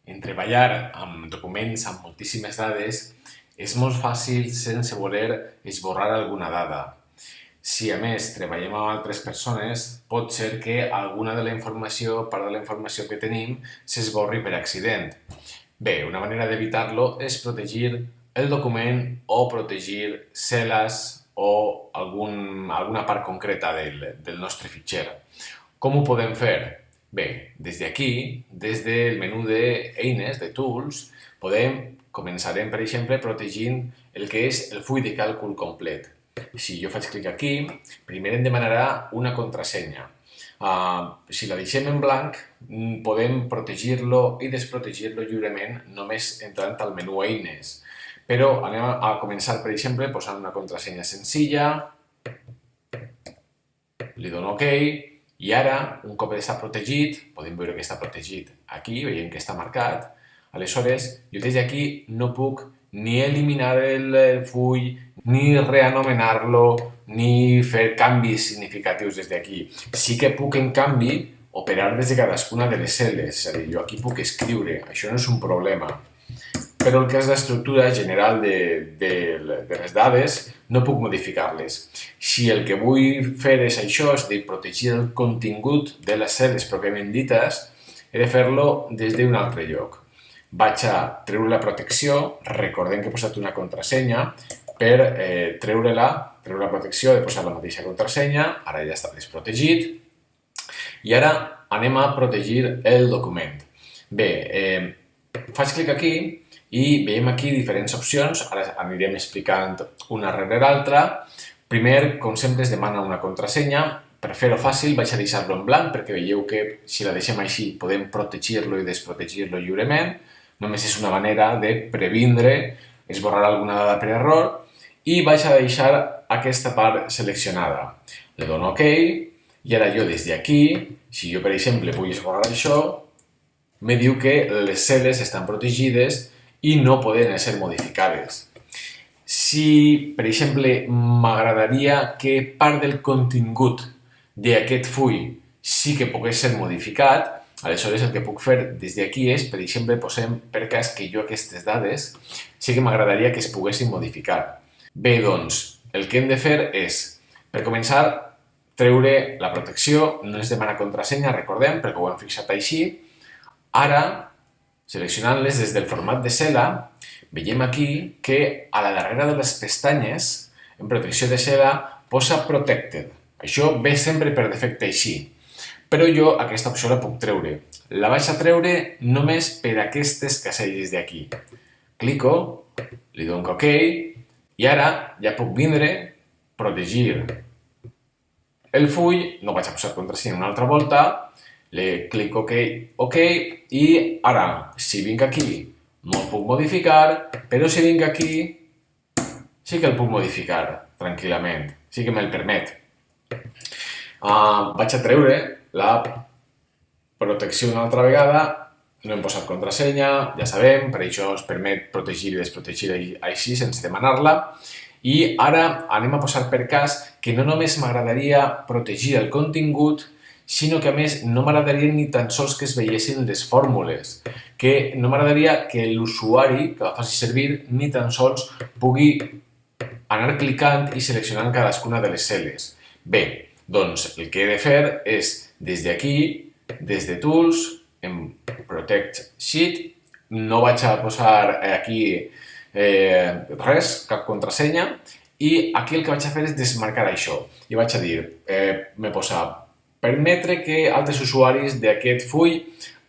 En treballar amb documents amb moltíssimes dades és molt fàcil sense voler esborrar alguna dada. Si a més treballem amb altres persones, pot ser que alguna de la informació, part de la informació que tenim, s'esborri per accident. Bé, una manera d'evitar-lo és protegir el document o protegir cel·les o alguna part concreta del nostre fitxer. Com ho podem fer? Bé, des d'aquí, des del menú d'eines, de tools, començarem, per exemple, protegint el que és el full de càlcul complet. Si jo faig clic aquí, primer em demanarà una contrasenya. Si la deixem en blanc, podem protegir-lo i desprotegir-lo lliurement només entrant al menú eines. Però anem a començar, per exemple, posant una contrasenya senzilla, li dono OK, i ara, un cop està protegit, podem veure que està protegit aquí, veiem que està marcat, aleshores jo des d'aquí no puc ni eliminar el full, ni reanomenar-lo, ni fer canvis significatius des d'aquí. Sí que puc, en canvi, operar des de cadascuna de les cel·les, és a dir, jo aquí puc escriure, això no és un problema. Però el que és l'estructura general de les dades, no puc modificar-les. Si el que vull fer és això, és a dir, protegir el contingut de les cel·les pròpiament dites, he de fer-lo des d'un altre lloc. Vaig a treure la protecció, recordem que he posat una contrasenya, per treure la protecció he posat la mateixa contrasenya, ara ja està desprotegit, i ara anem a protegir el document. Bé, faig clic aquí, i veiem aquí diferents opcions, ara anirem explicant una rere l'altra. Primer, com sempre, es demana una contrasenya. Per fer-ho fàcil vaig a deixar-lo en blanc perquè veieu que si la deixem així podem protegir-lo i desprotegir-lo lliurement. Només és una manera de previndre esborrar alguna dada per error i vaig a deixar aquesta part seleccionada. Le dono OK i ara jo des d'aquí, si jo per exemple vull esborrar això, me diu que les cel·les estan protegides i no poden ser modificades. Si, per exemple, m'agradaria que part del contingut d'aquest full sí que pogués ser modificat, aleshores el que puc fer des d'aquí és, per exemple, posem per cas que jo aquestes dades sí que m'agradaria que es poguessin modificar. Bé, doncs, el que hem de fer és, per començar, treure la protecció, no es demana contrasenya, recordem, perquè ho hem fixat així. Ara, seleccionant-les des del format de cel·la, veiem aquí que a la darrere de les pestanyes, en protecció de cel·la, posa Protected. Això ve sempre per defecte així. Però jo aquesta opció la puc treure. La vaig a treure només per aquestes caselles d'aquí. Clico, li dono OK, i ara ja puc vindre, protegir el full, no vaig a posar contrasenya una altra volta, le clico OK i ara, si vinc aquí, no el puc modificar, però si vinc aquí, sí que el puc modificar tranquil·lament, sí que me'l permet. Vaig a treure la protecció una altra vegada, no hem posat contrasenya, ja sabem, per això es permet protegir i desprotegir així sense demanar-la. I ara anem a posar per cas que no només m'agradaria protegir el contingut, sinó que a més no m'agradaria ni tan sols que es veiessin les fórmules, que no m'agradaria que l'usuari que la faci servir ni tan sols pugui anar clicant i seleccionant cadascuna de les cel·les. Bé, doncs el que he de fer és des d'aquí, des de Tools, en Protect Sheet, no vaig a posar aquí res, cap contrasenya, i aquí el que vaig a fer és desmarcar això. I vaig a dir, me posa permetre que altres usuaris d'aquest full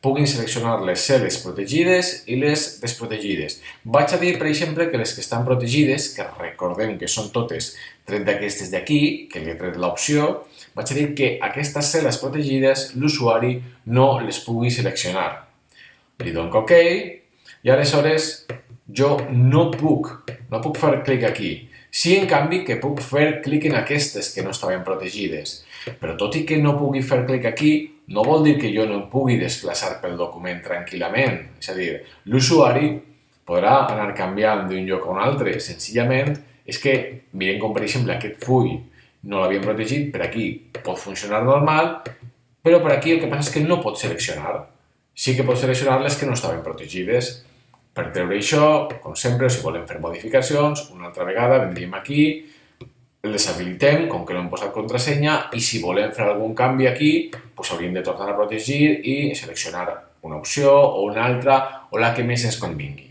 puguin seleccionar les cel·les protegides i les desprotegides. Vaig a dir, per exemple, que les que estan protegides, que recordem que són totes tret d'aquestes d'aquí, que li he tret l'opció, vaig a dir que aquestes cel·les protegides l'usuari no les pugui seleccionar. Li dono OK i aleshores jo no puc fer clic aquí. Sí, en canvi, que puc fer clic en aquestes que no estaven protegides. Però tot i que no pugui fer clic aquí, no vol dir que jo no em pugui desplaçar pel document tranquil·lament. És a dir, l'usuari podrà anar canviant d'un lloc a un altre. Senzillament és que, mirem com per exemple aquest full no l'havíem protegit, per aquí pot funcionar normal, però per aquí el que passa és que no pot seleccionar. sí que pots seleccionar les que no estaven protegides. Per treure això, com sempre, si volem fer modificacions, una altra vegada vindríem aquí, les habilitem, com que no hem posat contrasenya, i si volem fer algun canvi aquí, doncs hauríem de tornar a protegir i seleccionar una opció o una altra o la que més ens convingui.